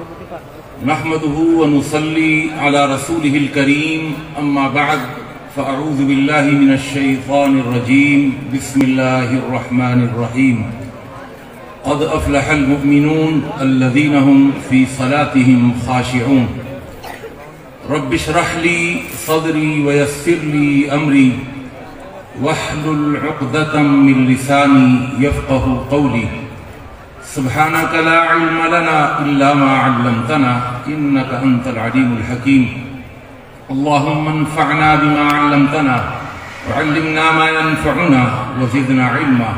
نحمده ونصلي على رسوله الكريم أما بعد فأعوذ بالله من الشيطان الرجيم بسم الله الرحمن الرحيم قد أفلح المؤمنون الذين هم في صلاتهم خاشعون رب اشرح لي صدري ويسر لي أمري واحلل عقدة من لساني يفقه قولي سبحانك لا علم لنا إلا ما علمتنا إنك أنت العليم الحكيم اللهم انفعنا بما علمتنا وعلمنا ما ينفعنا وزدنا علما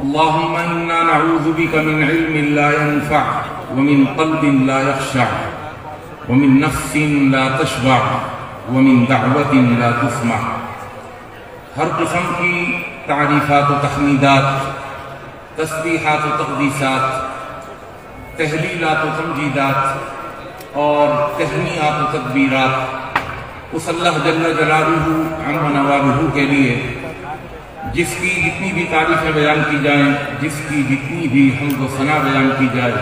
اللهم إنا نعوذ بك من علم لا ينفع ومن قلب لا يخشع ومن نفس لا تشبع ومن دعوة لا تسمع. ہر قسم کی تعریفات و تحمیدات، تسبیحات و تقدیسات، تہلیلات و تمجیدات اور تہنیات و تکبیرات اس اللہ جل جلالہ عم نوالہ کے لیے جس کی جتنی بھی تعریفیں بیان کی جائیں، جس کی جتنی بھی حمد و ثنا بیان کی جائے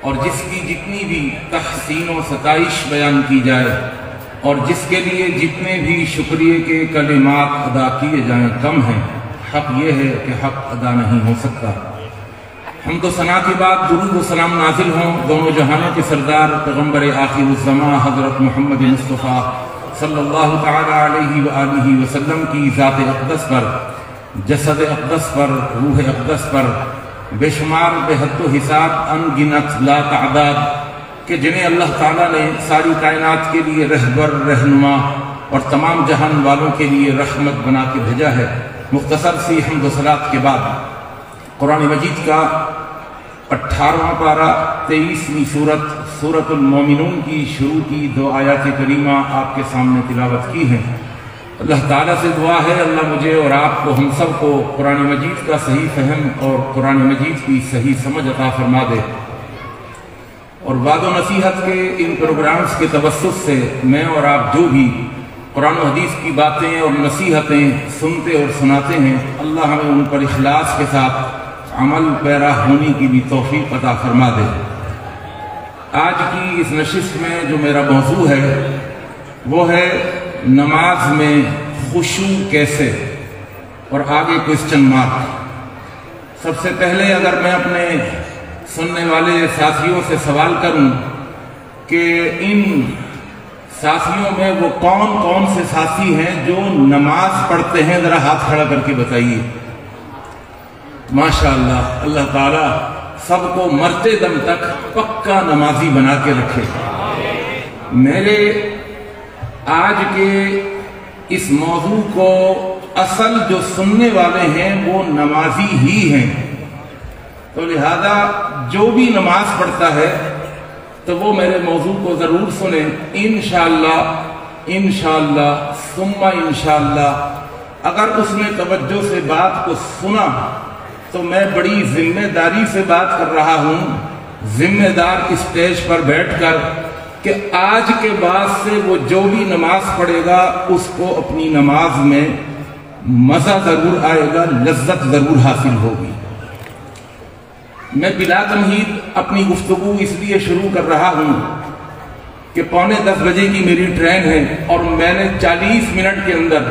اور جس کی جتنی بھی تحسین و ستائش بیان کی جائے اور جس کے لیے جتنے بھی شکریہ کے کلمات ادا کیے جائیں کم ہیں. حق یہ ہے کہ حق ادا نہیں ہو سکتا. حمد و ثنا کے بعد درود و سلام نازل ہوں دونوں جہانوں کے سردار پیغمبر آخر الزمان حضرت محمد مصطفیٰ صلی اللہ تعالی علیہ وآلہ وسلم کی ذات اقدس پر، جسد اقدس پر، روح اقدس پر، بے شمار بے حد و حساب ان گنت لا تعداد کہ جنہیں اللہ تعالیٰ نے ساری کائنات کے لیے رہبر، رہنما اور تمام جہان والوں کے لیے رحمت بنا کے بھیجا ہے. مختصر سی حمد و صلات کے بعد قرآن مجید کا 18واں پارہ 23ویں سورۃ المومنون کی شروع کی 2 آیات کریمہ آپ کے سامنے تلاوت کی ہیں. اللہ تعالیٰ سے دعا ہے اللہ مجھے اور آپ کو، ہم سب کو قرآن مجید کا صحیح فہم اور قرآن مجید کی صحیح سمجھ عطا فرما دے. اور وعد و نصیحت کے ان پروگرامز کے توسط سے میں اور آپ جو بھی قرآن و حدیث کی باتیں اور نصیحتیں سنتے اور سناتے ہیں، اللہ ہمیں ان پر اخلاص کے ساتھ عمل پیرا ہونے کی بھی توفیق عطا فرما دے. آج کی اس نشست میں جو میرا موضوع ہے وہ ہے نماز میں خشوع کیسے، اور آگے کوسچن مارک. سب سے پہلے اگر میں اپنے سننے والے ساتھیوں سے سوال کروں کہ ان ساتھیوں میں وہ کون کون سے ساتھی ہیں جو نماز پڑھتے ہیں، ذرا ہاتھ کھڑا کر کے بتائیے. ماشاءاللہ، اللہ تعالیٰ سب کو مرتے دم تک پکا نمازی بنا کے رکھے. میرے آج کے اس موضوع کو اصل جو سننے والے ہیں وہ نمازی ہی ہیں، تو لہذا جو بھی نماز پڑھتا ہے تو وہ میرے موضوع کو ضرور سنیں. انشاءاللہ ثم انشاءاللہ اگر اس نے توجہ سے بات کو سنا تو میں بڑی ذمہ داری سے بات کر رہا ہوں، ذمہ دار اسٹیج پر بیٹھ کر، کہ آج کے بعد سے وہ جو بھی نماز پڑھے گا اس کو اپنی نماز میں مزہ ضرور آئے گا، لذت ضرور حاصل ہوگی. میں بلا تمہید اپنی گفتگو اس لیے شروع کر رہا ہوں کہ 9:45 بجے کی میری ٹرین ہے اور میں نے 40 منٹ کے اندر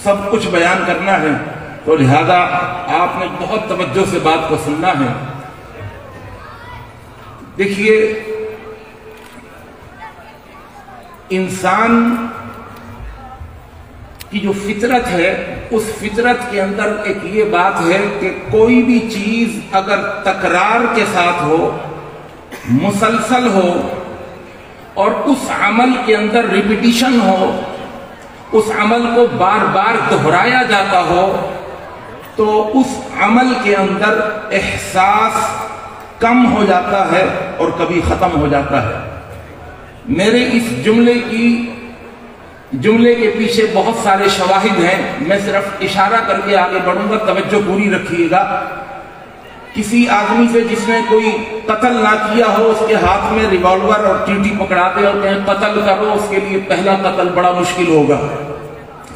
سب کچھ بیان کرنا ہے، تو لہذا آپ نے بہت توجہ سے بات کو سننا ہے. دیکھیے، انسان کی جو فطرت ہے اس فطرت کے اندر ایک یہ بات ہے کہ کوئی بھی چیز اگر تکرار کے ساتھ ہو، مسلسل ہو اور اس عمل کے اندر ریپیٹیشن ہو، اس عمل کو بار بار دہرایا جاتا ہو، تو اس عمل کے اندر احساس کم ہو جاتا ہے اور کبھی ختم ہو جاتا ہے. میرے اس جملے کے پیچھے بہت سارے شواہد ہیں، میں صرف اشارہ کر کے آگے بڑھوں گا، توجہ پوری رکھیے گا. کسی آدمی سے جس نے کوئی قتل نہ کیا ہو اس کے ہاتھ میں ریوالور اور ٹیٹی پکڑاتے اور کہیں قتل کرو، اس کے لیے پہلا قتل بڑا مشکل ہوگا.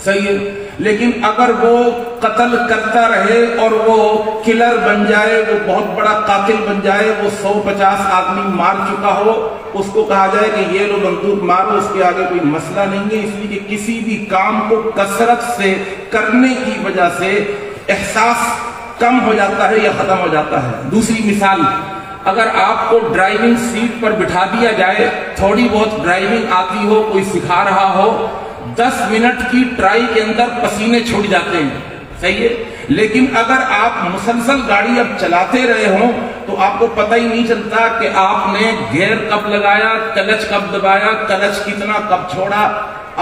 صحیح ہے. لیکن اگر وہ قتل کرتا رہے اور وہ کلر بن جائے، وہ بہت بڑا قاتل بن جائے، وہ 150 آدمی مار چکا ہو، اس کو کہا جائے کہ یہ لو بندوق مارو، اس کے آگے کوئی مسئلہ نہیں ہے، اس لیے کہ کسی بھی کام کو کثرت سے کرنے کی وجہ سے احساس کم ہو جاتا ہے یا ختم ہو جاتا ہے۔ دوسری مثال، اگر آپ کو ڈرائیونگ سیٹ پر بٹھا دیا جائے، تھوڑی بہت ڈرائیونگ آتی ہو، کوئی سکھا رہا ہو، 10 منٹ کی ٹرائی کے اندر پسینے چھوٹ جاتے ہیں، صحیح ہے؟ لیکن اگر آپ مسلسل گاڑی اب چلاتے رہے ہوں تو آپ کو پتہ ہی نہیں چلتا کہ آپ نے گیئر کب لگایا، کلچ کب دبایا، کلچ کتنا کب چھوڑا،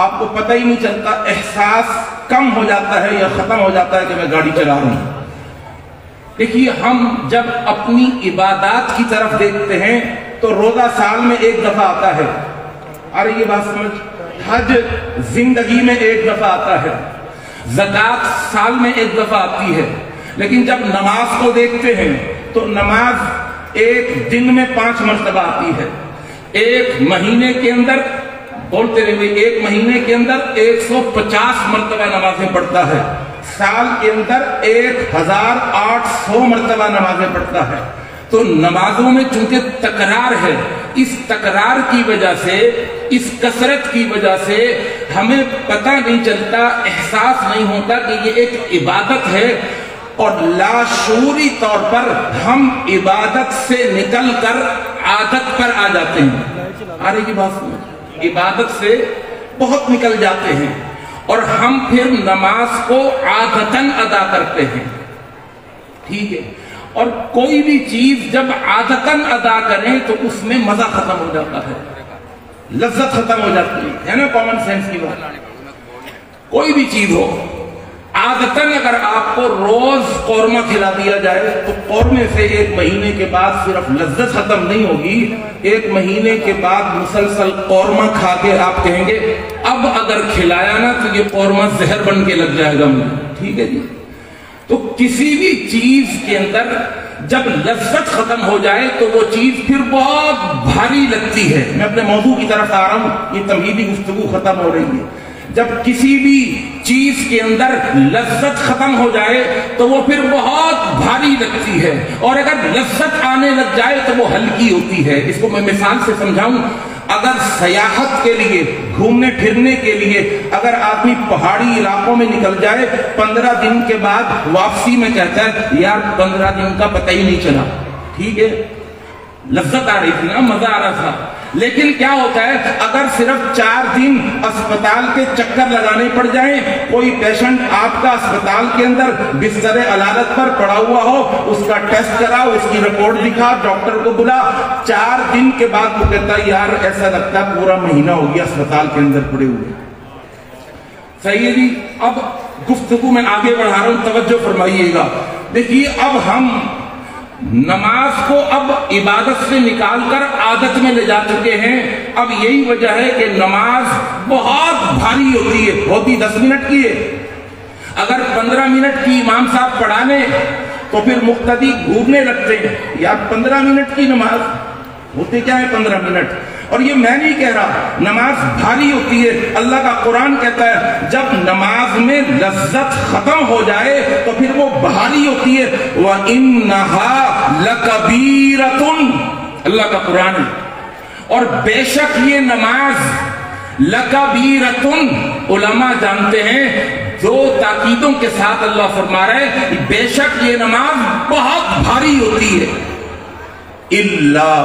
آپ کو پتہ ہی نہیں چلتا، احساس کم ہو جاتا ہے یا ختم ہو جاتا ہے کہ میں گاڑی چلا رہا ہوں۔ دیکھیے، ہم جب اپنی عبادات کی طرف دیکھتے ہیں تو روزہ سال میں ایک دفعہ آتا ہے، ارے یہ بات سمجھ، حج زندگی میں ایک دفعہ آتا ہے، زکوٰۃ سال میں ایک دفعہ آتی ہے، لیکن جب نماز کو دیکھتے ہیں تو نماز ایک دن میں 5 مرتبہ آتی ہے، ایک مہینے کے اندر، بولتے رہے، ایک مہینے کے اندر 150 مرتبہ نمازیں پڑھتا ہے، سال کے اندر 1800 مرتبہ نمازیں پڑھتا ہے۔ تو نمازوں میں چونکہ تکرار ہے، اس تکرار کی وجہ سے، اس کثرت کی وجہ سے ہمیں پتہ نہیں چلتا، احساس نہیں ہوتا کہ یہ ایک عبادت ہے، اور لاشعوری طور پر ہم عبادت سے نکل کر عادت پر آ جاتے ہیں۔ آ رہی کی بات سمجھ؟ عبادت سے بہت نکل جاتے ہیں اور ہم پھر نماز کو عادتاً ادا کرتے ہیں، ٹھیک ہے؟ اور کوئی بھی چیز جب عادتاً ادا کریں تو اس میں مزہ ختم ہو جاتا ہے، لذت ختم ہو جاتی ہے نا، کامن سینس کی بات۔ کوئی بھی چیز ہو، عادتاً اگر آپ کو روز قورمہ کھلا دیا جائے تو قورمے سے ایک مہینے کے بعد صرف لذت ختم نہیں ہوگی، ایک مہینے کے بعد مسلسل قورمہ کھا کے آپ کہیں گے اب اگر کھلایا نا تو یہ قورمہ زہر بن کے لگ جائے گا مجھے، ٹھیک ہے جی؟ تو کسی بھی چیز کے اندر جب لذت ختم ہو جائے تو وہ چیز پھر بہت بھاری لگتی ہے۔ میں اپنے موضوع کی طرف آ رہا ہوں، یہ تمہیدی گفتگو ختم ہو رہی ہے۔ جب کسی بھی چیز کے اندر لذت ختم ہو جائے تو وہ پھر بہت بھاری لگتی ہے، اور اگر لذت آنے لگ جائے تو وہ ہلکی ہوتی ہے۔ اس کو میں مثال سے سمجھاؤں، اگر سیاحت کے لیے، گھومنے پھرنے کے لیے اگر آدمی پہاڑی علاقوں میں نکل جائے، 15 دن کے بعد واپسی میں کہتا ہے یار 15 دن کا پتہ ہی نہیں چلا، ٹھیک ہے؟ لذت آ رہی تھی نا، مزہ آ رہا تھا، لیکن کیا ہوتا ہے اگر صرف 4 دن اسپتال کے چکر لگانے پڑ جائیں، کوئی پیشنٹ آپ کا اسپتال کے اندر بستر علالت پر پڑا ہوا ہو، اس کا ٹیسٹ کرا، اس کی رپورٹ دکھا، ڈاکٹر کو بلا، 4 دن کے بعد وہ کہتا ہے یار ایسا لگتا ہے پورا مہینہ ہو گیا اسپتال کے اندر پڑے ہوئے۔ صحیح ہے جی؟ اب گفتگو میں آگے بڑھا رہا ہوں، توجہ فرمائیے گا۔ دیکھیے، اب ہم نماز کو اب عبادت سے نکال کر عادت میں لے جا چکے ہیں۔ اب یہی وجہ ہے کہ نماز بہت بھاری ہوتی ہے، ہوتی 10 منٹ کی ہے، اگر 15 منٹ کی امام صاحب پڑھانے تو پھر مقتدی گھومنے لگتے ہیں، یار 15 منٹ کی نماز ہوتے کیا ہے 15 منٹ؟ اور یہ میں نہیں کہہ رہا، نماز بھاری ہوتی ہے۔ اللہ کا قرآن کہتا ہے جب نماز میں لذت ختم ہو جائے تو پھر وہ بھاری ہوتی ہے۔ وَإِنَّهَا لَكَبِيرَةٌ، اللہ کا قرآن ہے، اور بے شک یہ نماز لَكَبِيرَةٌ، علماء جانتے ہیں 2 تاکیدوں کے ساتھ اللہ فرما رہا ہے بے شک یہ نماز بہت بھاری ہوتی ہے۔ اللہ،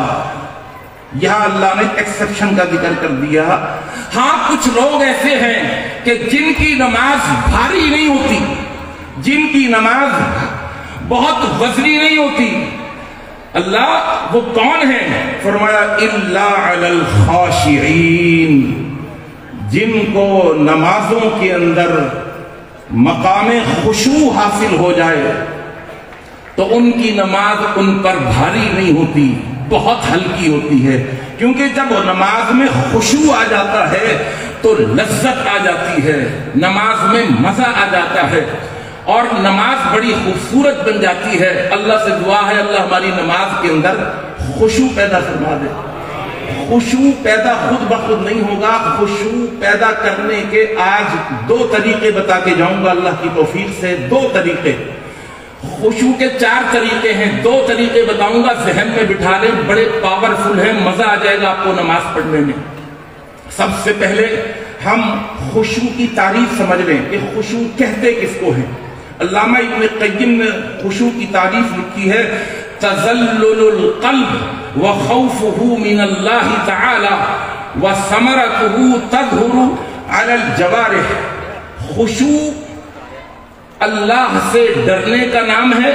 یہاں اللہ نے ایکسپشن کا ذکر کر دیا۔ ہاں کچھ لوگ ایسے ہیں کہ جن کی نماز بھاری نہیں ہوتی، جن کی نماز بہت وزنی نہیں ہوتی، اللہ وہ کون ہے؟ فرمایا الا علی الخاشعین، جن کو نمازوں کے اندر مقام خشوع حاصل ہو جائے تو ان کی نماز ان پر بھاری نہیں ہوتی، بہت ہلکی ہوتی ہے، کیونکہ جب نماز میں خشوع آ جاتا ہے تو لذت آ جاتی ہے، نماز میں مزہ آ جاتا ہے، اور نماز بڑی خوبصورت بن جاتی ہے۔ اللہ سے دعا ہے اللہ ہماری نماز کے اندر خشوع پیدا فرما دے۔ خشوع پیدا خود بخود نہیں ہوگا. خشوع پیدا کرنے کے آج 2 طریقے بتا کے جاؤں گا اللہ کی توفیق سے. 2 طریقے. خشوع کے 4 طریقے ہیں. 2 طریقے بتاؤں گا, ذہن میں بٹھا لیں, بڑے پاورفل ہیں, مزہ آ جائے گا آپ کو نماز پڑھنے میں. سب سے پہلے ہم خشوع کی تعریف سمجھ لیں کہ خشوع کہتے کس کو ہیں. علامہ ابن قیم نے خشوع کی تعریف لکھی ہے, تذلل القلب وخوفه من اللہ تعالی وثمرته تظہر علی الجوارح. خشوع اللہ سے ڈرنے کا نام ہے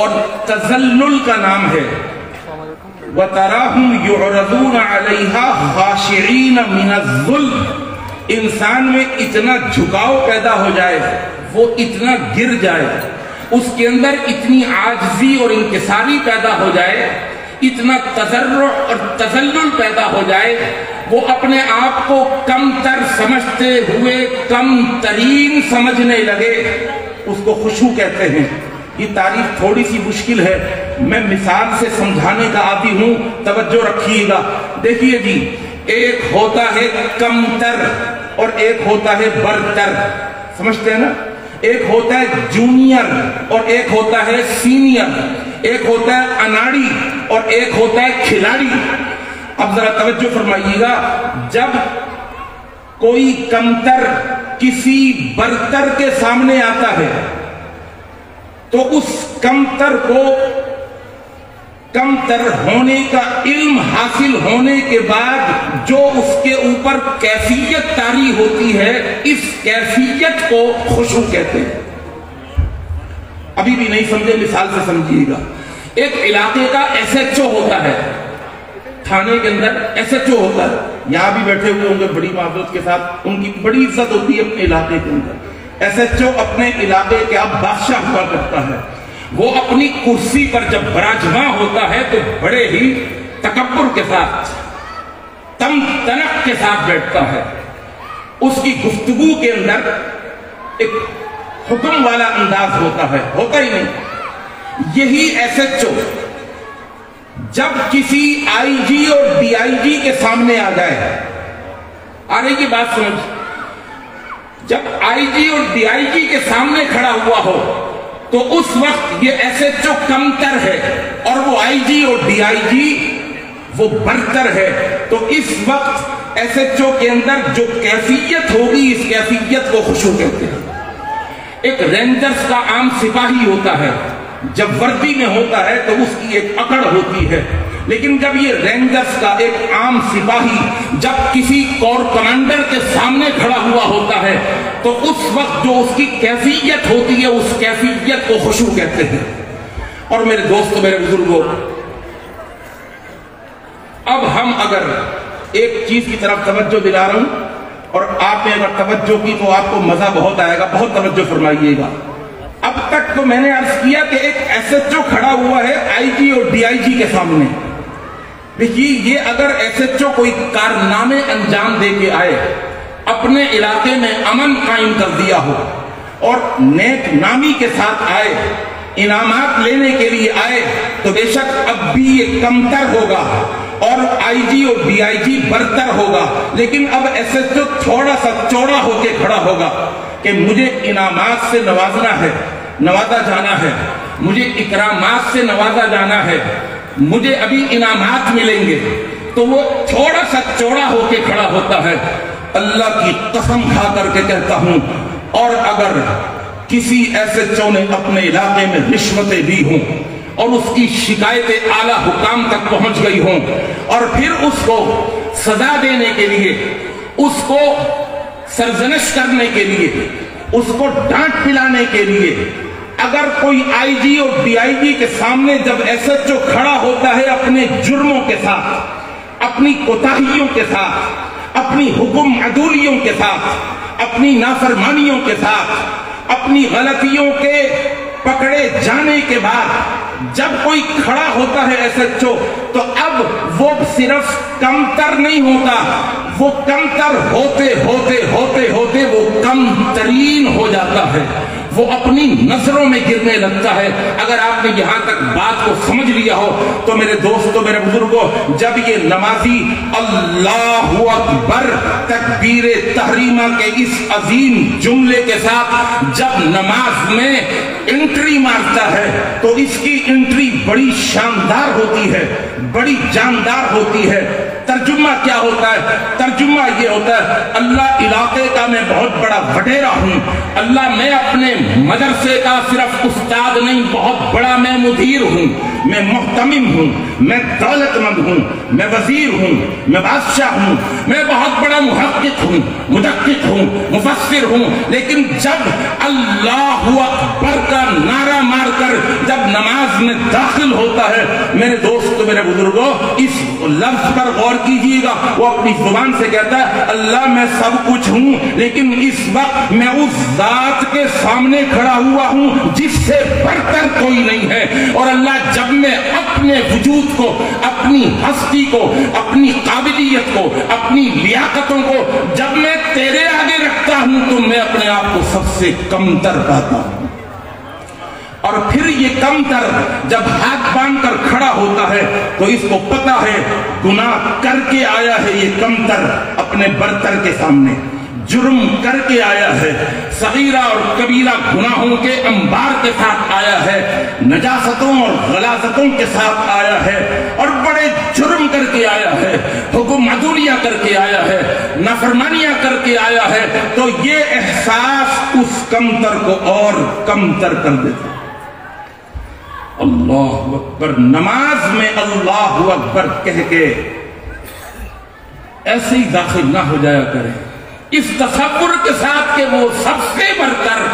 اور تذلل کا نام ہے. وَتَرَاهُمْ يُعْرَضُونَ عَلَيْهَا خَاشِعِينَ مِنَ الظُّلْمِ. انسان میں اتنا جھکاؤ پیدا ہو جائے, وہ اتنا گر جائے, اس کے اندر اتنی عاجزی اور انکساری پیدا ہو جائے, اتنا تضرع اور تذلل پیدا ہو جائے, وہ اپنے آپ کو کم تر سمجھتے ہوئے کم ترین سمجھنے لگے, اس کو خشوع کہتے ہیں. یہ تعریف تھوڑی سی مشکل ہے, میں مثال سے سمجھانے کا عادی ہوں, توجہ رکھیے گا. دیکھیے جی, ایک ہوتا ہے کمتر اور ایک ہوتا ہے برتر, سمجھتے ہیں نا. ایک ہوتا ہے جونیئر اور ایک ہوتا ہے سینئر, ایک ہوتا ہے اناڑی اور ایک ہوتا ہے کھلاڑی. اب ذرا توجہ فرمائیے گا, جب کوئی کمتر کسی برتر کے سامنے آتا ہے تو اس کمتر کو کمتر ہونے کا علم حاصل ہونے کے بعد جو اس کے اوپر کیفیت طاری ہوتی ہے, اس کیفیت کو خشوع کہتے ہیں. ابھی بھی نہیں سمجھے, مثال سے سمجھیے گا. ایک علاقے کا ایس ایچ او ہوتا ہے, تھانے کے اندر ایس ایچ او ہوتا ہے, یہاں بھی بیٹھے ہوئے ہوں گے بڑی معذرت کے ساتھ, ان کی بڑی عزت ہوتی ہے اپنے علاقے کے اندر. ایس ایچ او اپنے علاقے کے اب بادشاہ ہوا کرتا ہے. وہ اپنی کرسی پر جب براجماں ہوتا ہے تو بڑے ہی تکبر کے ساتھ, تم تنک کے ساتھ بیٹھتا ہے. اس کی گفتگو کے اندر ایک حکم والا انداز ہوتا ہے, ہوتا ہی نہیں. یہی ایس ایچ او جب کسی آئی جی اور ڈی آئی جی کے سامنے آ جائے, آ رہی کی بات سمجھ, جب آئی جی اور ڈی آئی جی کے سامنے کھڑا ہوا ہو تو اس وقت یہ ایس ایچ او کمتر ہے اور وہ آئی جی اور ڈی آئی جی وہ برتر ہے. تو اس وقت ایس ایچ او کے اندر جو کیفیت ہوگی, اس کیفیت کو خشوع کہتے ہیں. ایک رینجرز کا عام سپاہی ہوتا ہے, جب وردی میں ہوتا ہے تو اس کی ایک اکڑ ہوتی ہے, لیکن جب یہ رینجرز کا ایک عام سپاہی جب کسی کور کمانڈر کے سامنے کھڑا ہوا ہوتا ہے تو اس وقت جو اس کی کیفیت ہوتی ہے, اس کیفیت کو خشوع کہتے ہیں. اور میرے دوستو, میرے بزرگوں, اب ہم اگر ایک چیز کی طرف توجہ دلا رہا ہوں اور آپ نے اگر توجہ کی تو آپ کو مزہ بہت آئے گا, بہت توجہ فرمائیے گا. اب تک تو میں نے عرض کیا کہ ایک ایس ایچ او کھڑا ہوا ہے آئی جی اور ڈی آئی جی کے سامنے. دیکھیے, یہ اگر ایس ایچ او کوئی کارنامے انجام دے کے آئے, اپنے علاقے میں امن قائم کر دیا ہو اور نیک نامی کے ساتھ آئے, انعامات لینے کے لیے آئے, تو بے شک اب بھی یہ کمتر ہوگا اور آئی جی اور ڈی آئی جی برتر ہوگا. لیکن اب ایس ایچ او تھوڑا سا چوڑا ہو کے کھڑا ہوگا کہ مجھے انعامات سے نوازنا ہے, نوازا جانا ہے, مجھے اکرامات سے نوازا جانا ہے, مجھے ابھی انعامات ملیں گے. تو وہ تھوڑا سا چوڑا ہو کے کھڑا ہوتا ہے. اللہ کی قسم کھا کر کے کہتا ہوں, اور اگر کسی ایس ایچ او نے اپنے علاقے میں رشوتیں دی ہوں اور اس کی شکایتیں اعلیٰ حکام تک پہنچ گئی ہوں, اور پھر اس کو سزا دینے کے لیے, اس کو سرزنش کرنے کے لیے, اس کو ڈانٹ پلانے کے لیے اگر کوئی آئی جی اور ڈی آئی جی کے سامنے جب ایس ایچ او کھڑا ہوتا ہے اپنے جرموں کے ساتھ, اپنی کوتاہیوں کے ساتھ, اپنی حکم عدولیوں کے ساتھ, اپنی نافرمانیوں کے ساتھ, اپنی غلطیوں کے پکڑے جانے کے بعد جب کوئی کھڑا ہوتا ہے ایس ایچ او, تو اب وہ صرف کمتر نہیں ہوتا, وہ کمتر ہوتے ہوتے ہوتے ہوتے وہ کم ترین ہو جاتا ہے. وہ اپنی نظروں میں گرنے لگتا ہے۔ اگر آپ نے یہاں تک بات کو سمجھ لیا ہو تو میرے دوستوں، میرے بزرگوں، جب یہ نمازی اللہ اکبر تکبیر تحریمہ کے اس عظیم جملے کے ساتھ جب نماز میں انٹری مارتا ہے تو اس کی انٹری بڑی شاندار ہوتی ہے، بڑی جاندار ہوتی ہے۔ ترجمہ کیا ہوتا ہے؟ ترجمہ یہ ہوتا ہے، اللہ علاقے کا میں بہت بڑا وڈیرا ہوں، اللہ میں اپنے مدرسے کا صرف استاد نہیں، بہت بڑا میں مدیر ہوں، میں محتمم ہوں، میں دولت مند ہوں، میں وزیر ہوں، میں بادشاہ ہوں، میں بہت بڑا محقق ہوں، مدقق ہوں، مفسر ہوں۔ لیکن جب اللہ اکبر کا نعرہ مار کر جب نماز میں داخل ہوتا ہے، میرے دوستو، میرے بزرگوں، اس لفظ پر غور کیجئے گا۔ وہ اپنی زبان سے کہتا ہے اللہ میں سب کچھ ہوں، لیکن اس وقت میں اس ذات کے سامنے کھڑا ہوا ہوں جس سے بڑھ کر کوئی نہیں ہے۔ اور اللہ جب میں اپنے وجود کو، اپنی ہستی کو، اپنی قابلیت کو، اپنی لیاقتوں کو جب میں تیرے آگے رکھتا ہوں تو میں اپنے آپ کو سب سے کمتر پاتا ہوں۔ اور پھر یہ کمتر جب ہاتھ باندھ کر کھڑا ہوتا ہے تو اس کو پتا ہے گناہ کر کے آیا ہے، یہ کمتر اپنے برتر کے سامنے جرم کر کے آیا ہے، صغیرہ اور کبیرہ گناہوں کے انبار کے ساتھ آیا ہے، نجاستوں اور غلاظتوں کے ساتھ آیا ہے، اور بڑے جرم کر کے آیا ہے، حکم عدولیہ کر کے آیا ہے، نافرمانیاں کر کے آیا ہے۔ تو یہ احساس اس کمتر کو اور کمتر کر دیتا ہے۔ اللہ اکبر، نماز میں اللہ اکبر کہہ کے ایسے ہی داخل نہ ہو جایا کرے اس تصور کے ساتھ کہ وہ سب سے برتر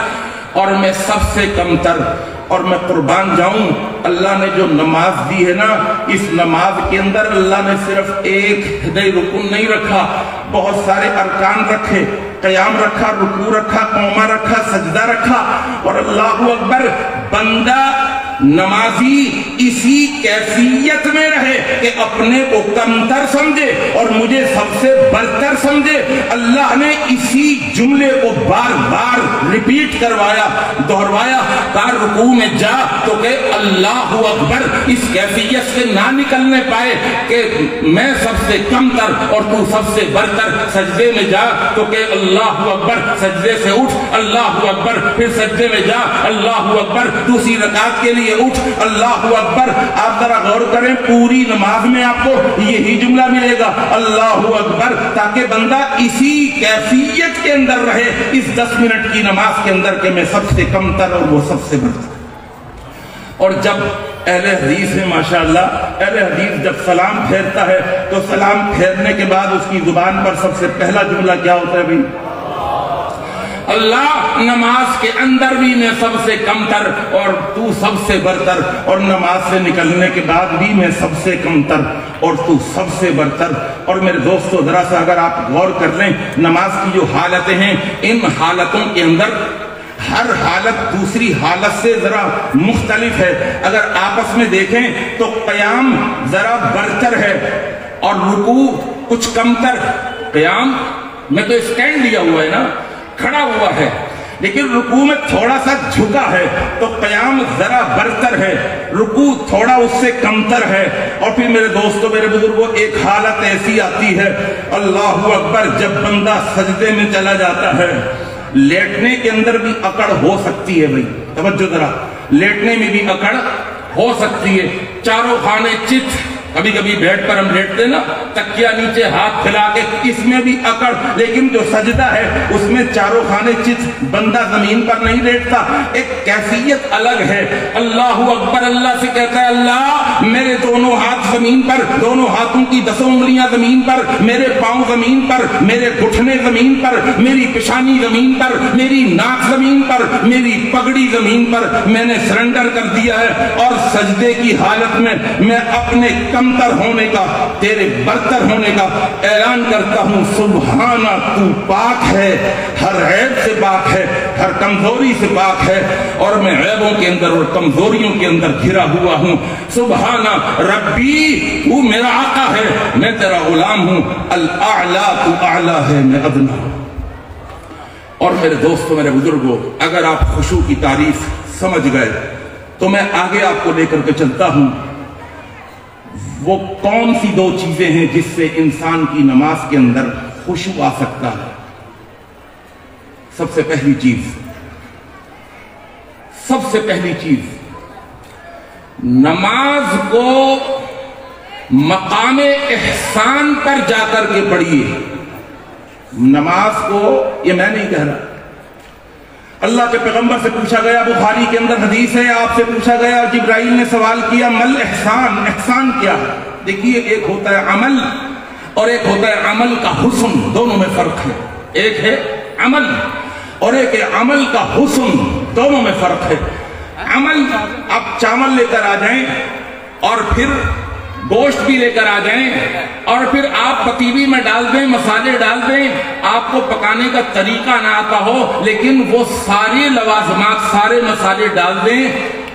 اور میں سب سے کمتر۔ اور میں قربان جاؤں، اللہ نے جو نماز دی ہے نا، اس نماز کے اندر اللہ نے صرف ایک رکن نہیں رکھا، بہت سارے ارکان رکھے، قیام رکھا، رکوع رکھا، قومہ رکھا، سجدہ رکھا۔ اور اللہ اکبر، بندہ نمازی اسی کیفیت میں رہے کہ اپنے کو کمتر سمجھے اور مجھے سب سے برتر سمجھے۔ اللہ نے اسی جملے کو بار بار ریپیٹ کروایا، دہروایا۔ کار رکوع میں جا تو کہ اللہ اکبر اس کیفیت سے نہ نکلنے پائے کہ میں سب سے کمتر اور تو سب سے برتر۔ سجدے میں جا تو کہ اللہ اکبر، سجدے سے اٹھ، اللہ اکبر، پھر سجدے میں جا، اللہ اکبر، دوسری رکعت کے لیے اٹھ، اللہ اکبر۔ آپ ذرا غور کریں، پوری نماز میں آپ کو یہی جملہ ملے گا، اللہ اکبر، تاکہ بندہ اسی کیفیت کے اندر رہے اس 10 منٹ کی نماز کے اندر کہ میں سب سے کمتر اور وہ سب سے برتر۔ اور جب اہل حدیث ہے ماشاءاللہ، اہل حدیث جب سلام پھیرتا ہے تو سلام پھیرنے کے بعد اس کی زبان پر سب سے پہلا جملہ کیا ہوتا ہے بھائی؟ اللہ، نماز کے اندر بھی میں سب سے کمتر اور تو سب سے برتر، اور نماز سے نکلنے کے بعد بھی میں سب سے کمتر اور تو سب سے برتر۔ اور میرے دوستو، ذرا سا اگر آپ غور کر لیں، نماز کی جو حالتیں ہیں، ان حالتوں کے اندر ہر حالت دوسری حالت سے ذرا مختلف ہے۔ اگر آپس میں دیکھیں تو قیام ذرا برتر ہے اور رکوع کچھ کمتر۔ قیام میں تو اسٹینڈ لیا ہوا ہے نا، کھڑا ہوا ہے، لیکن رکوع میں تھوڑا سا جھکا ہے، تو قیام ذرا برتر ہے، رکوع تھوڑا اس سے کمتر ہے۔ اور پھر میرے دوستو، میرے بزرگوں، ایک حالت ایسی آتی ہے، اللہ اکبر، جب بندہ سجدے میں چلا جاتا ہے، لیٹنے کے اندر بھی اکڑ ہو سکتی ہے بھائی، توجہ ذرا، لیٹنے میں بھی اکڑ ہو سکتی ہے، چاروں خانے چت، کبھی کبھی بیڈ پر ہم لیٹتے نا، تکیہ نیچے ہاتھ پھیلا کے، اس میں بھی اکڑ۔ لیکن جو سجدہ ہے اس میں چاروں خانے چت، بندہ زمین پر نہیں لیٹتا، ایک کیفیت الگ ہے۔ اللہ اکبر، اللہ سے کہتا ہے اللہ میرے دونوں ہاتھ زمین پر، دونوں ہاتھوں کی 10 انگلیاں زمین پر، میرے پاؤں زمین پر، میرے گھٹنے زمین پر، میری پیشانی زمین پر، میری ناک زمین پر، میری پگڑی زمین پر، میں نے سرنڈر کر دیا ہے۔ اور سجدے کی حالت میں میں اپنے کمتر ہونے کا، تیرے برتر ہونے کا اعلان کرتا ہوں، سبحانہ، تو پاک ہے، ہر عیب سے پاک ہے، ہر کمزوری سے پاک ہے، اور میں عیبوں کے اندر اور کمزوریوں کے اندر گھرا ہوا ہوں۔ سبحانہ ربی، تو میرا آقا ہے، میں تیرا غلام ہوں، الاعلیٰ، تو اعلیٰ ہے، میں ادنا ہوں۔ اور میرے دوستوں، میرے بزرگوں، اگر آپ خشوع کی تعریف سمجھ گئے تو میں آگے آپ کو لے کر کے چلتا ہوں۔ وہ کون سی دو چیزیں ہیں جس سے انسان کی نماز کے اندر خشوع آ سکتا ہے؟ سب سے پہلی چیز، نماز کو مقام احسان پر جا کر کے پڑھیے۔ نماز کو، یہ میں نہیں کہہ رہا، اللہ کے پیغمبر سے پوچھا گیا، بخاری کے اندر حدیث ہے، آپ سے پوچھا گیا، جبرائیل نے سوال کیا، مل احسان، احسان کیا؟ دیکھیے، ایک ہوتا ہے عمل اور ایک ہوتا ہے عمل کا حسن، دونوں میں فرق ہے۔ ایک ہے عمل اور ایک ہے عمل کا حسن، دونوں میں فرق ہے۔ عمل، آپ چاول لے کر آ جائیں اور پھر گوشت بھی لے کر آ جائیں اور پھر آپ پتیلی میں ڈال دیں، مسالے ڈال دیں، آپ کو پکانے کا طریقہ نہ آتا ہو لیکن وہ سارے لوازمات، سارے مسالے ڈال دیں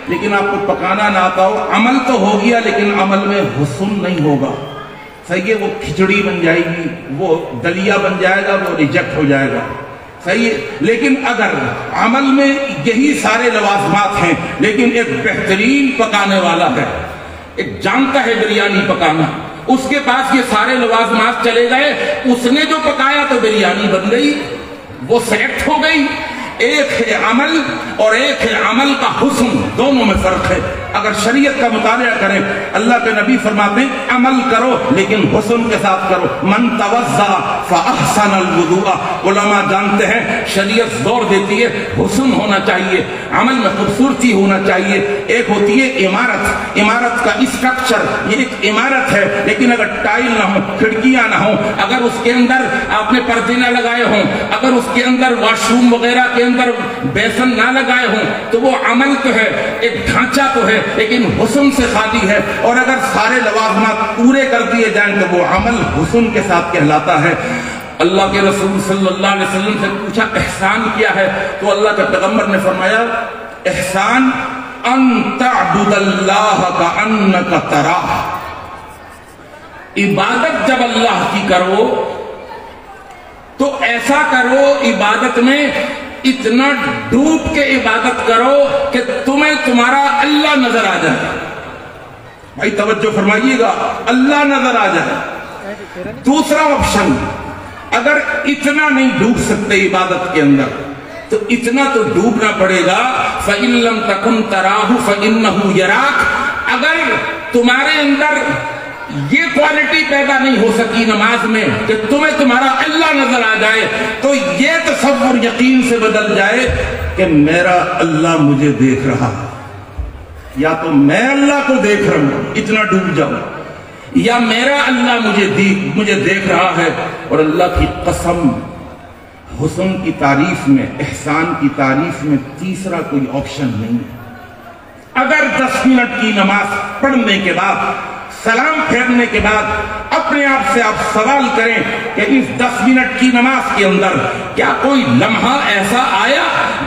لیکن آپ کو پکانا نہ آتا ہو، عمل تو ہو گیا لیکن عمل میں حسن نہیں ہوگا۔ صحیح ہے، وہ کھچڑی بن جائے گی، وہ دلیا بن جائے گا، وہ ریجیکٹ ہو جائے گا۔ صحیح ہے، لیکن اگر عمل میں یہی سارے لوازمات ہیں لیکن ایک بہترین پکانے والا ہے، ایک جانتا ہے بریانی پکانا، اس کے پاس یہ سارے لوازمات چلے گئے، اس نے جو پکایا تو بریانی بن گئی، وہ سلیکٹ ہو گئی۔ ایک ہے عمل اور ایک ہے عمل کا حسن، دونوں میں فرق ہے۔ اگر شریعت کا مطالعہ کریں، اللہ کے نبی فرماتے ہیں عمل کرو لیکن حسن کے ساتھ کرو۔ من توضأ فأحسن الوضوء، علماء جانتے ہیں شریعت زور دیتی ہے حسن ہونا چاہیے، عمل میں خوبصورتی ہونا چاہیے۔ ایک ہوتی ہے عمارت، عمارت کا اسٹرکچر، یہ ایک عمارت ہے لیکن اگر ٹائل نہ ہو، کھڑکیاں نہ ہوں، اگر اس کے اندر آپ نے پردے نہ لگائے ہوں، اگر اس کے اندر واش روم وغیرہ کے اندر بیسن نہ لگائے ہوں تو وہ عمل تو ہے، ایک ڈھانچہ تو ہے لیکن حسن سے خالی ہے۔ اور اگر سارے لوازمات پورے کر دیے جائیں تو وہ عمل حسن کے ساتھ کہلاتا ہے۔ اللہ کے رسول صلی اللہ علیہ وسلم سے پوچھا احسان کیا ہے تو اللہ کے پیغمبر نے فرمایا احسان ان تعبد اللہ کأنک تراہ، عبادت جب اللہ کی کرو تو ایسا کرو عبادت میں اتنا ڈوب کے عبادت کرو کہ تمہیں تمہارا اللہ نظر آ جائے۔ بھائی توجہ فرمائیے گا، اللہ نظر آ جائے۔ دوسرا آپشن، اگر اتنا نہیں ڈوب سکتے عبادت کے اندر تو اتنا تو ڈوبنا پڑے گا، فَإِن لَمْ تَكُنْ تَرَاهُ فَإِنَّهُ يَرَاكَ۔ اگر تمہارے اندر یہ کوالٹی پیدا نہیں ہو سکی نماز میں کہ تمہیں تمہارا اللہ نظر آ جائے تو یہ تصور یقین سے بدل جائے کہ میرا اللہ مجھے دیکھ رہا ہے، یا تو میں اللہ کو دیکھ رہا ہوں، اتنا ڈوب جاؤ، یا میرا اللہ مجھے دیکھ رہا ہے۔ اور اللہ کی قسم، حسن کی تعریف میں، احسان کی تعریف میں تیسرا کوئی آپشن نہیں ہے۔ اگر 10 منٹ کی نماز پڑھنے کے بعد، سلام پھیرنے کے بعد اپنے آپ سے آپ سوال کریں کہ اس 10 منٹ کی نماز کے اندر کیا کوئی لمحہ ایسا آیا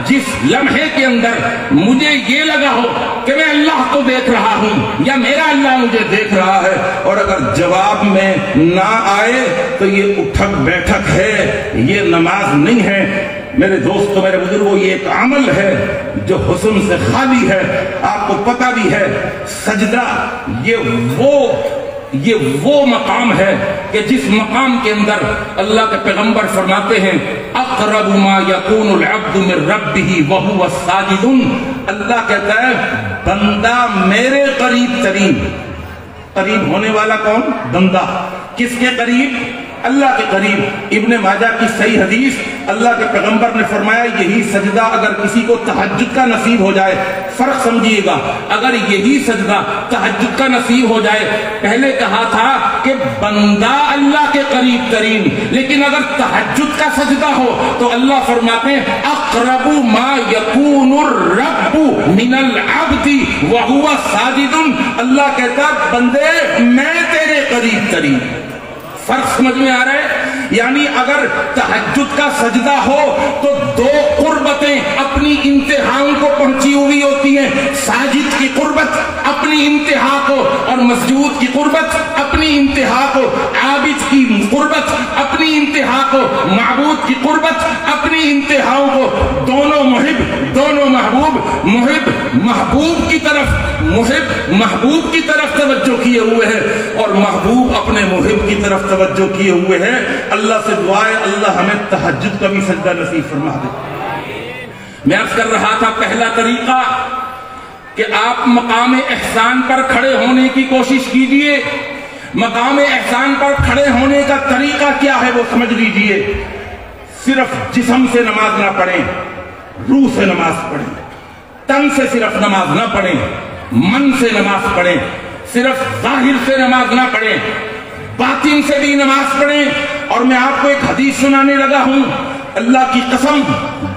جس لمحے کے اندر مجھے یہ لگا ہو کہ میں اللہ کو دیکھ رہا ہوں یا میرا اللہ مجھے دیکھ رہا ہے؟ اور اگر جواب میں نہ آئے تو یہ اٹھک بیٹھک ہے، یہ نماز نہیں ہے۔ میرے دوستو، میرے بزرگوں، یہ ایک عمل ہے جو حسن سے خالی ہے۔ آپ کو پتہ بھی ہے سجدہ یہ وہ مقام ہے کہ جس مقام کے اندر اللہ کے پیغمبر فرماتے ہیں اقرب ما یکون العبد من ربہ وہو ساجد۔ اللہ کہتا ہے بندہ میرے قریب ترین، قریب ہونے والا کون؟ بندہ۔ کس کے قریب؟ اللہ کے قریب۔ ابن ماجہ کی صحیح حدیث، اللہ کے پیغمبر نے فرمایا یہی سجدہ اگر کسی کو تہجد کا نصیب ہو جائے، فرق سمجھیے گا، اگر یہی سجدہ تہجد کا نصیب ہو جائے، پہلے کہا تھا کہ بندہ اللہ کے قریب ترین، لیکن اگر تہجد کا سجدہ ہو تو اللہ فرماتے ہیں اقرب ما یکون الرب من العبد وهو ساجد۔ اللہ کہتا بندے میں تیرے قریب ترین، فرق سمجھ میں آ رہا ہے؟ یعنی اگر تہجد کا سجدہ ہو تو دو قربتیں اپنی انتہاؤں کو پہنچی ہوئی ہوتی ہیں، ساجد کی قربت اپنی انتہا کو اور مسجود کی قربت اپنی انتہا کو، عابد کی قربت اپنی انتہا کو، معبود کی قربت اپنی انتہاؤں کو، دونوں محب، دونوں محبوب، محب محبوب کی طرف، محب محبوب کی طرف توجہ کیے ہوئے ہیں اور محبوب اپنے محب کی طرف توجہ کیے ہوئے ہیں۔ اللہ سے دعا ہے اللہ ہمیں تہجد کا بھی سجدہ نصیب فرما دے۔ میں عرض کر رہا تھا پہلا طریقہ کہ آپ مقام احسان پر کھڑے ہونے کی کوشش کیجئے۔ مقام احسان پر کھڑے ہونے کا طریقہ کیا ہے وہ سمجھ لیجئے۔ صرف جسم سے نماز نہ پڑھیں، روح سے نماز پڑھیں، تن سے صرف نماز نہ پڑھیں، من سے نماز پڑھیں، صرف ظاہر سے نماز نہ پڑھیں، باطن سے بھی نماز پڑھیں۔ اور میں آپ کو ایک حدیث سنانے لگا ہوں، اللہ کی قسم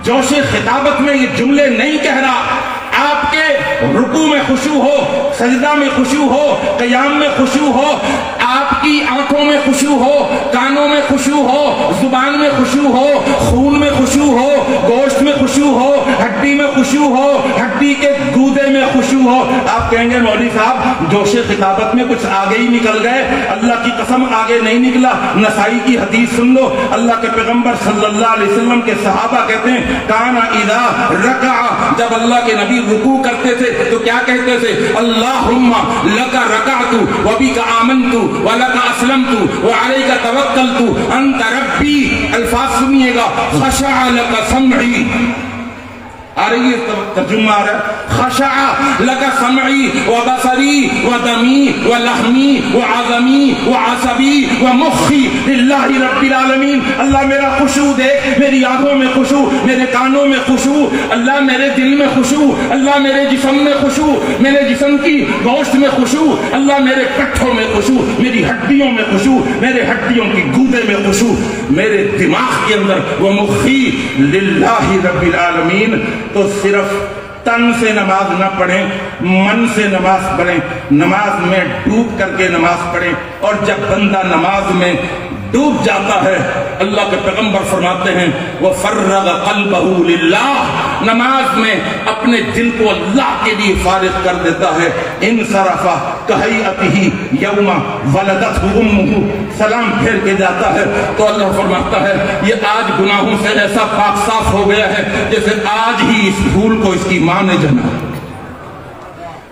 جوش خطابت میں یہ جملے نہیں کہہ رہا، آپ کے رکوع میں خشوع ہو، سجدہ میں خشوع ہو، قیام میں خشوع ہو، آپ کی آنکھوں میں خشوع ہو، کانوں میں خشوع ہو، زبان میں خشوع ہو، خون میں خشوع ہو، گوشت میں خشوع ہو، ہڈی میں خشوع ہو، ہڈی کے گودے میں خشوع ہو۔ آپ کہیں گے مولوی صاحب جوش خطابت میں کچھ آگے ہی نکل گئے، اللہ کی قسم آگے نہیں نکلا۔ نسائی کی حدیث سن لو، اللہ کے پیغمبر صلی اللہ علیہ وسلم کے صحابہ کہتے ہیں کانا اذا رکع، جب اللہ کے نبی رکوع کرتے تھے تو کیا کہتے تھے؟ اللہم لکا رکعت وبک آمنت ولک اسلمت وعلیک توکلت انت ربی۔ الفاظ سنیے گا، خشع لک سمعی، آ رہی ہے ترجمہ آ رہا ہے، خشع لک سمعی وبصری ودمی ولحمی وعظمی وعصبی ومخی للہ رب العالمین۔ اللہ میرا خشوع دیکھ، میری آنکھوں میں خشوع، میرے کانوں میں خشوع، اللہ میرے دل میں خشوع، اللہ میرے جسم میں خشوع، میرے جسم کی گوشت میں خشوع، اللہ میرے کٹھوں میں خشوع، میری ہڈیوں میں خشوع، میرے ہڈیوں کی گودے میں خشوع، میرے دماغ کے اندر ومخی للہ رب العالمین۔ تو صرف تن سے نماز نہ پڑھیں، من سے نماز پڑھیں، نماز میں ڈوب کر کے نماز پڑھیں۔ اور جب بندہ نماز میں ڈوب جاتا ہے، اللہ کے پیغمبر فرماتے ہیں وَفَرَّغَ قَلْبَهُ لِلَّهِ، نماز میں اپنے دل کو اللہ کے لیے فارغ کر دیتا ہے۔ انصرف كهيئته يوم ولدته امه، سلام پھیر کے جاتا ہے تو اللہ فرماتا ہے یہ آج گناہوں سے ایسا پاک صاف ہو گیا ہے جیسے آج ہی اس پھول کو اس کی ماں نے جنا۔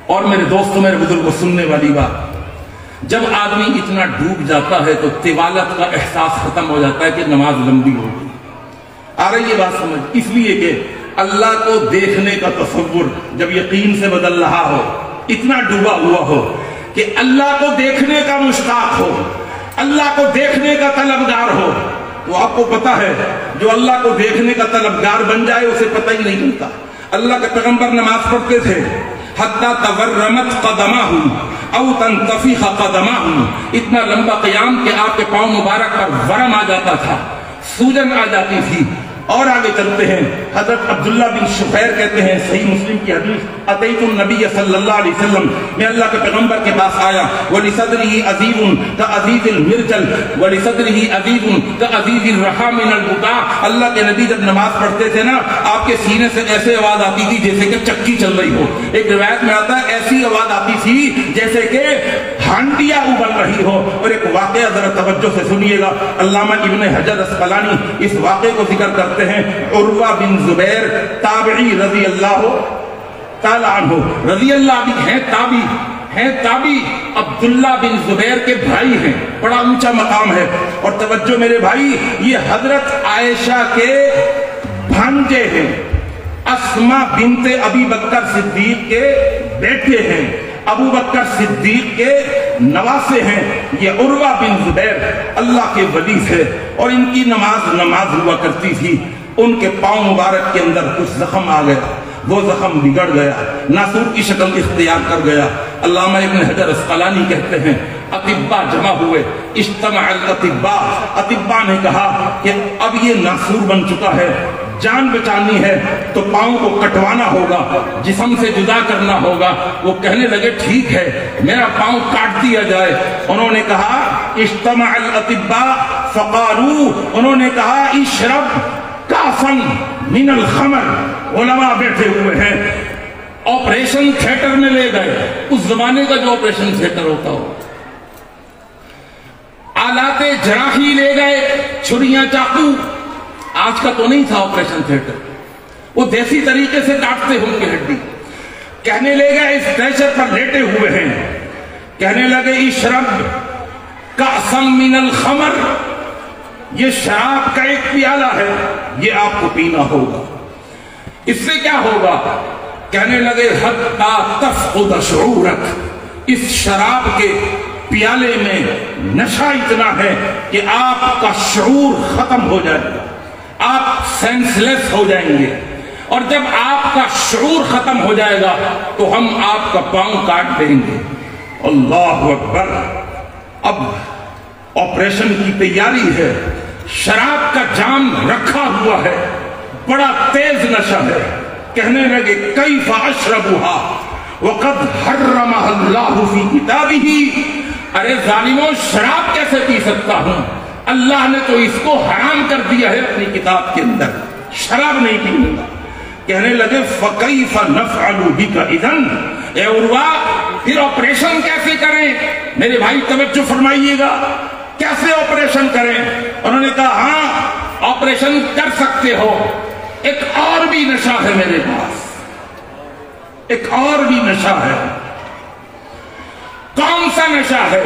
اور میرے دوستوں، میرے بزرگوں، سننے والی بات، جب آدمی اتنا ڈوب جاتا ہے تو طوالت کا احساس ختم ہو جاتا ہے کہ نماز لمبی ہو گئی۔ آ رہی ہے بات سمجھ؟ اس لیے کہ اللہ کو دیکھنے کا تصور جب یقین سے بدل رہا ہو، اتنا ڈوبا ہوا ہو کہ اللہ کو دیکھنے کا مشتاق ہو، اللہ کو دیکھنے کا طلبگار ہو، تو آپ کو پتا ہے جو اللہ کو دیکھنے کا طلبگار بن جائے اسے پتہ ہی نہیں چلتا۔ اللہ کے پیغمبر نماز پڑھتے تھے حتی تورمت قدمہ او تنتفخ قدمہ، اتنا لمبا قیام کہ آپ کے پاؤں مبارک پر ورم آ جاتا تھا، سوجن آ جاتی تھی۔ اور آگے چلتے ہیں، حضرت عبداللہ بن شفیر کہتے ہیں، صحیح مسلم کی حدیث، اتیت النبی صلی اللہ علیہ وسلم، میں اللہ کے پیغمبر کے پاس آیا، وَلِصَدْرِهِ عَزِيزٌ كَعَزِيزِ الْمِرْجَلِ وَلِصَدْرِهِ عَزِيزٌ كَعَزِيزِ الرَّحَى مِنَ الْبُكَاءِ۔ اللہ کے نبی جب نماز پڑھتے تھے نا، آپ کے سینے سے ایسے آواز آتی تھی جیسے کہ چکی چل رہی ہو۔ ایک روایت میں آتا ہے ایسی آواز آتی تھی جیسے کہ ہانڈیاں ابل رہی ہو۔ اور ایک واقعہ ذرا توجہ سے سنیے گا، علامہ ابن حجر اسقلانی اس واقعے کو ذکر کرتے ہیں۔ عروہ بن زبیر تابعی رضی اللہ تعالیٰ عنہ، رضی اللہ عنہ ہیں تابعی، عبداللہ بن زبیر کے بھائی ہیں، بڑا اونچا مقام ہے۔ اور توجہ میرے بھائی، یہ حضرت عائشہ کے بھانجے ہیں، اسماء بنت ابی بکر صدیق کے بیٹے ہیں، ابو بکر صدیق کے نواسے ہیں۔ یہ عروہ بن زبیر اللہ کے ولی تھے اور ان کی نماز ہوا کرتی تھی۔ ان کے پاؤں مبارک کے اندر کچھ زخم آ گیا، وہ زخم بگڑ گیا، ناسور کی شکل اختیار کر گیا۔ علامہ ابن حجر اسقلانی کہتے ہیں اطباء جمع ہوئے، اجتمع الاطباء، اطباء نے کہا کہ اب یہ ناسور بن چکا ہے، جان بچانی ہے تو پاؤں کو کٹوانا ہوگا، جسم سے جدا کرنا ہوگا۔ وہ کہنے لگے ٹھیک ہے، میرا پاؤں کاٹ دیا جائے۔ انہوں نے کہا اجتمع الاطباء فقالوا، انہوں نے کہا اشرب کاسا من الخمر. علماء بیٹھے ہوئے ہیں، آپریشن تھیٹر میں لے گئے، اس زمانے کا جو آپریشن تھیٹر ہوتا ہو، آلات جراحی لے گئے، چھریاں چاقو. آج کا تو نہیں تھا آپریشن تھیٹر، وہ دیسی طریقے سے کاٹتے ہوں گے ہڈی. کہنے لے گئے اس اسٹریچر پر لیٹے ہوئے ہیں، کہنے لگے اشرب کأسا من الخمر، یہ شراب کا ایک پیالہ ہے، یہ آپ کو پینا ہوگا. اس سے کیا ہوگا؟ کہنے لگے حتی تفقد شعورک، اس شراب کے پیالے میں نشہ اتنا ہے کہ آپ کا شعور ختم ہو جائے گا، آپ سینس لیس ہو جائیں گے، اور جب آپ کا شعور ختم ہو جائے گا تو ہم آپ کا پاؤں کاٹ دیں گے. اللہ اکبر. اب آپریشن کی تیاری ہے، شراب کا جام رکھا ہوا ہے، بڑا تیز نشہ ہے. کہنے لگے کیف اشربها وقد حرمها اللہ فی کتابہ، ارے ظالموں شراب کیسے پی سکتا ہوں؟ اللہ نے تو اس کو حرام کر دیا ہے اپنی کتاب کے اندر، شراب نہیں پینے گا. کہنے لگے فکیف نفعل بک اذن، اے عروہ پھر آپریشن کیسے کریں؟ میرے بھائی توجہ فرمائیے گا، کیسے آپریشن کریں؟ انہوں نے کہا ہاں آپریشن کر سکتے ہو، ایک اور بھی نشہ ہے میرے پاس، ایک اور بھی نشہ ہے. کون سا نشہ ہے؟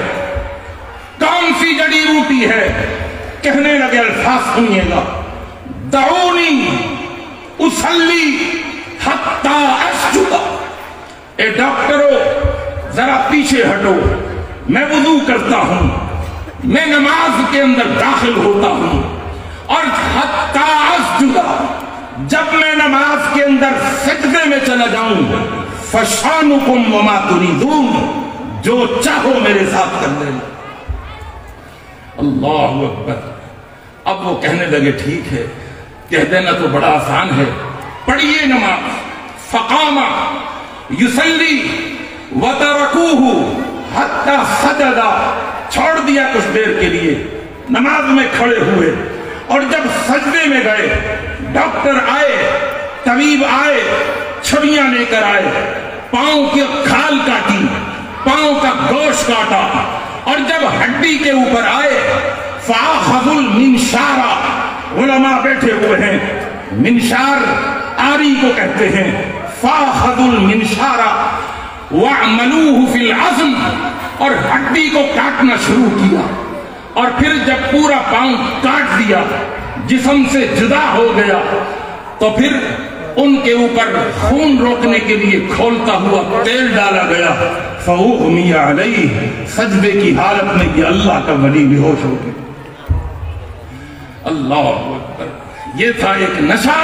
کون سی جڑی بوٹی ہے؟ کہنے لگے الفاظ سنیے گا، دعونی اصلی حتی اسجد. اے ڈاکٹرو ذرا پیچھے ہٹو، میں وضو کرتا ہوں، میں نماز کے اندر داخل ہوتا ہوں، اور حتی اسجد، جب میں نماز کے اندر سجدے میں چلا جاؤں، فشانکم وما تریدون، جو چاہو میرے ساتھ کر لے. اللہ اکبر. اب وہ کہنے لگے ٹھیک ہے، کہہ دینا تو بڑا آسان ہے، پڑھیے نماز. فقام یصلی وترکوہ حتی سجد، چھوڑ دیا کچھ دیر کے لیے، نماز میں کھڑے ہوئے، اور جب سجدے میں گئے ڈاکٹر آئے، طبیب آئے، چھڑیاں لے کر آئے، پاؤں کی کھال کاٹی، پاؤں کا گوشت کاٹا، اور جب ہڈی کے اوپر آئے فاخذوا المنشار، علماء بیٹھے ہوئے ہیں، منشار آری کو کہتے ہیں، فاخذوا المنشار وعملوه فی العظم، اور ہڈی کو کاٹنا شروع کیا، اور پھر جب پورا پاؤں کاٹ دیا، جسم سے جدا ہو گیا، تو پھر ان کے اوپر خون روکنے کے لیے کھولتا ہوا تیل ڈالا گیا. فاغمی علیہ، سجدے کی حالت میں یہ اللہ کا ولی بے ہوش ہو گیا. اللہ اکبر. یہ تھا ایک نشہ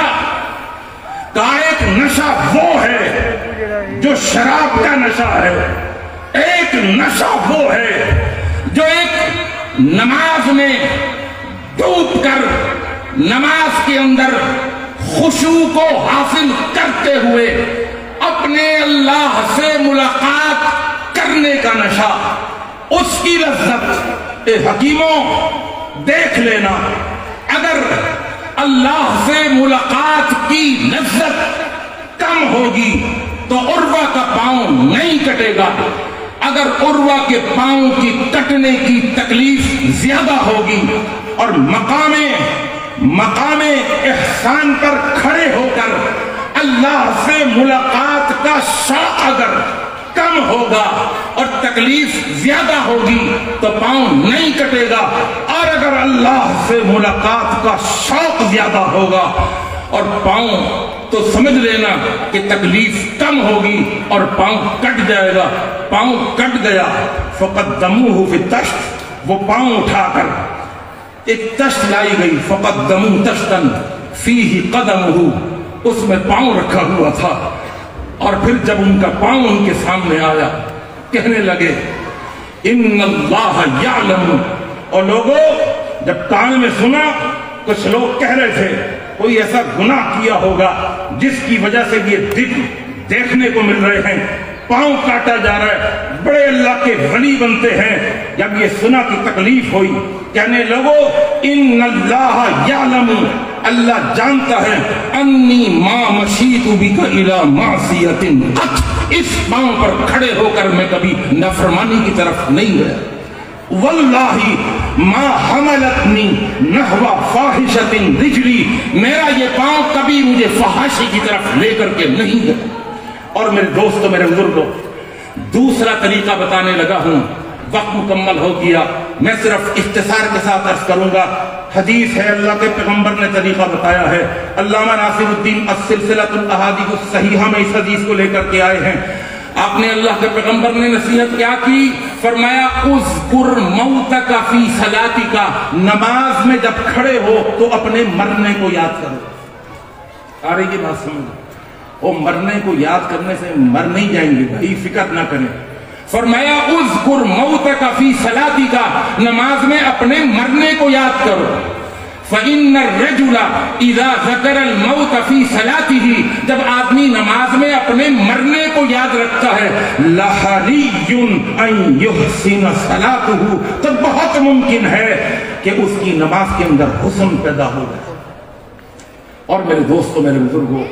کا، ایک نشہ وہ ہے جو شراب کا نشہ ہے، ایک نشہ وہ ہے جو ایک نماز میں ڈوب کر نماز کے اندر خشوع کو حاصل کرتے ہوئے اپنے اللہ سے ملاقات کرنے کا نشہ، اس کی لذت. اے حکیموں دیکھ لینا، اگر اللہ سے ملاقات کی لذت کم ہوگی تو عروہ کا پاؤں نہیں کٹے گا، اگر عروہ کے پاؤں کی کٹنے کی تکلیف زیادہ ہوگی، اور مقام احسان پر کھڑے ہو کر اللہ سے ملاقات کا شوق اگر کم ہوگا اور تکلیف زیادہ ہوگی تو پاؤں نہیں کٹے گا، اور اگر اللہ سے ملاقات کا شوق زیادہ ہوگا اور پاؤں، تو سمجھ لینا کہ تکلیف کم ہوگی اور پاؤں کٹ جائے گا. پاؤں کٹ گیا، فقدموہ فی الطشت، وہ پاؤں اٹھا کر ایک تشت لائی گئی، فقدموا تشتا فیہ قدمہ، اس میں پاؤں رکھا ہوا تھا. اور پھر جب ان کا پاؤں ان کے سامنے آیا، کہنے لگے ان اللہ یعلم. اور لوگوں جب کان میں سنا، کچھ لوگ کہہ رہے تھے کوئی ایسا گناہ کیا ہوگا جس کی وجہ سے یہ دیکھنے کو مل رہے ہیں. پاؤں کاٹا جا رہا ہے، بڑے اللہ کے ولی بنتے ہیں۔ جب یہ سنا تو تکلیف ہوئی، کہنے لگو ان اللہ یعلم، اللہ جانتا ہے، انی ما مشیت بک الی معصیۃ قط، اس پاؤں پر کھڑے ہو کر میں کبھی نافرمانی کی طرف نہیں گیا، واللہ ما حملتنی نحو فاحشۃ رجلی، میرا یہ پاؤں کبھی مجھے فحاشی کی طرف لے کر کے نہیں گیا۔ اور میرے دوستو، میرے بزرگوں، دوسرا طریقہ بتانے لگا ہوں، وقت مکمل ہو گیا، میں صرف اختصار کے ساتھ عرض کروں گا۔ حدیث ہے، اللہ کے پیغمبر نے طریقہ بتایا ہے۔ علامہ ناصر الدین السلسلۃ الاحادیث الصحیحہ میں اس حدیث کو لے کر کے آئے ہیں۔ آپ نے اللہ کے پیغمبر نے نصیحت کیا کی؟ فرمایا اذکر موتک فی صلاتک، نماز میں جب کھڑے ہو تو اپنے مرنے کو یاد کرو۔ آ رہی یہ بات سمجھو، وہ مرنے کو یاد کرنے سے مر نہیں جائیں گے بھائی، فکر نہ کریں۔ فرمایا اذکر موتک فی صلاتک، نماز میں اپنے مرنے کو یاد کرو۔ فإن الرجل اذا ذکر الموت فی صلاتہ، جب آدمی نماز میں اپنے مرنے کو یاد رکھتا ہے، لحری ان یحسن صلاتہ، تو بہت ممکن ہے کہ اس کی نماز کے اندر حسن پیدا ہو جائے۔ اور میرے دوستو، میرے بزرگوں،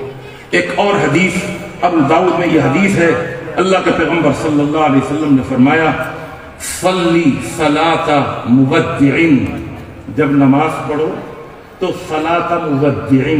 ایک اور حدیث ابو داؤد میں یہ حدیث ہے، اللہ کے پیغمبر صلی اللہ علیہ وسلم نے فرمایا صلی صلاۃ مودع، جب نماز پڑھو تو صلاۃ مودع،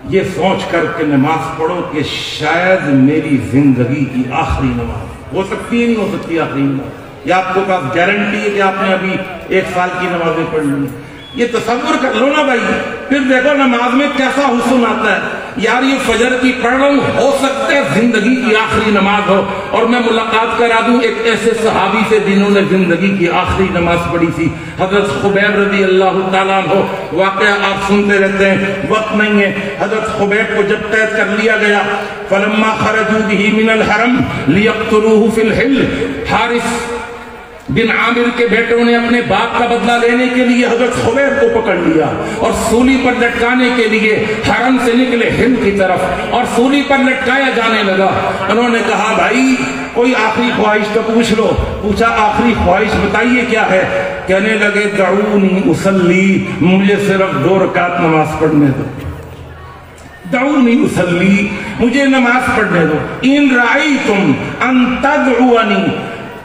یہ سوچ کر کے نماز پڑھو کہ شاید میری زندگی کی آخری نماز ہو سکتی ہے، نہیں ہو سکتی آخری نماز، یا آپ کو پاس گارنٹی ہے کہ آپ نے ابھی 1 سال کی نمازیں پڑھ لی، یہ تصور کر لو نا بھائی۔ پھر دیکھو نماز میں کیسا حسن آتا ہے، یار یہ فجر کی پڑھ رہا ہوں، ہو سکتا ہے زندگی کی آخری نماز ہو۔ اور میں ملاقات کرا دوں ایک ایسے صحابی سے جنہوں نے زندگی کی آخری نماز پڑھی تھی، حضرت خبیب رضی اللہ تعالیٰ عنہ۔ واقعہ آپ سنتے رہتے ہیں، وقت نہیں ہے۔ حضرت خبیب کو جب قید کر لیا گیا، فلما خرجوا به من الحرم لیقتلوه فی الحل، حارث بن عامر کے بیٹوں نے اپنے باپ کا بدلہ لینے کے لیے حضرت خبیب کو پکڑ لیا اور سولی پر لٹکانے کے لیے حرم سے نکلے ہند کی طرف، اور سولی پر لٹکایا جانے لگا۔ انہوں نے کہا بھائی کوئی آخری خواہش تو پوچھ لو۔ پوچھا آخری خواہش بتائیے کیا ہے؟ کہنے لگے دعونی اصلی، مجھے صرف 2 رکعت نماز پڑھنے دو، دعونی اصلی، مجھے نماز پڑھنے دو۔ ان رأیتم ان تدعونی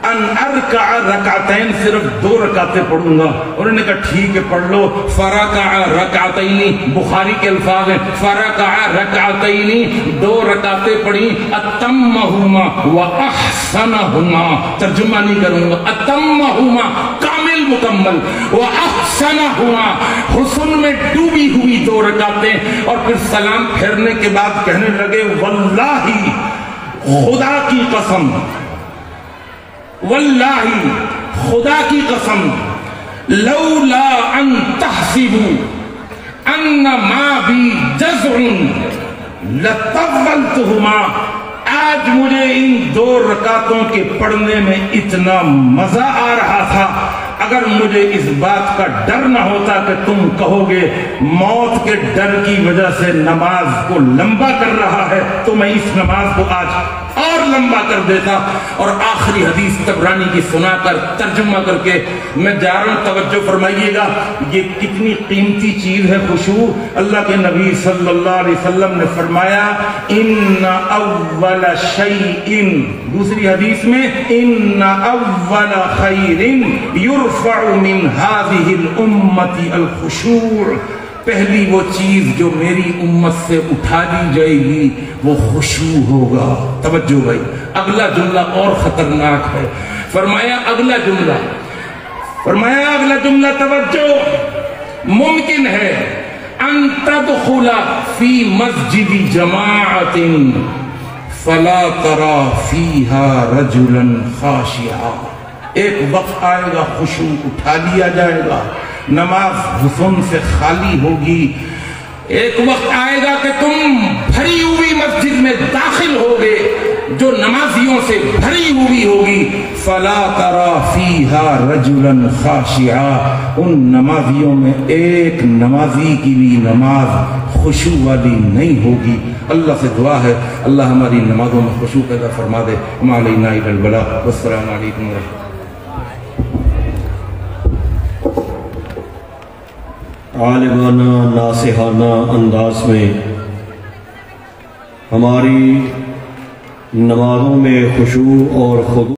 ان ارکع رکعتین، صرف 2 رکعتیں پڑھوں گا۔ انہوں نے کہا ٹھیک ہے پڑھ لو۔ فرکع رکعتین، بخاری کے الفاظ ہیں، فرکع رکعتین، 2 رکعتیں پڑھی، اتمہما واحسنہما، ترجمہ نہیں کروں گا، اتمہما کامل مکمل، واحسنہما حسن میں ڈوبی ہوئی 2 رکعتیں، اور پھر سلام پھیرنے کے بعد کہنے لگے واللہ، خدا کی قسم، واللہ خدا کی قسم، لولا ان تحسبوا ان ما بی جزع لطولتہما، آج مجھے ان 2 رکعتوں کے پڑھنے میں اتنا مزہ آ رہا تھا، اگر مجھے اس بات کا ڈر نہ ہوتا کہ تم کہو گے موت کے ڈر کی وجہ سے نماز کو لمبا کر رہا ہے، تو میں اس نماز کو آج اور لمبا کر دیتا۔ اور آخری حدیث طبرانی کی سنا کر ترجمہ کر کے میں جا رہا ہوں، توجہ فرمائیے گا، یہ کتنی قیمتی چیز ہے خشوع۔ اللہ کے نبی صلی اللہ علیہ وسلم نے فرمایا ان اول شیء، دوسری حدیث میں ان اول خیر یرفع من هذه الامت الخشوع، پہلی وہ چیز جو میری امت سے اٹھا دی جائے گی وہ خشوع ہوگا۔ توجہ بھائی، اگلا جملہ اور خطرناک ہے۔ فرمایا اگلا جملہ توجہ، ممکن ہے ان تدخل فی مسجد جماعت فلا ترى فیہا رجلا خاشعا، ایک وقت آئے گا خشوع اٹھا لیا جائے گا، نماز حسن سے خالی ہوگی۔ ایک وقت آئے گا کہ تم بھری ہوئی مسجد میں داخل ہوگے، جو نمازیوں سے بھری ہوئی ہوگی، فلا ترى فيها رجلا خاشعا، ان نمازیوں میں ایک نمازی کی بھی نماز خشوع والی نہیں ہوگی۔ اللہ سے دعا ہے اللہ ہماری نمازوں میں خشوع پیدا فرما دے۔ وما علینا الا البلاغ، والسلام علیکم ورحمۃ اللہ۔ عالمانہ ناصحانہ انداز میں ہماری نمازوں میں خشوع اور خضوع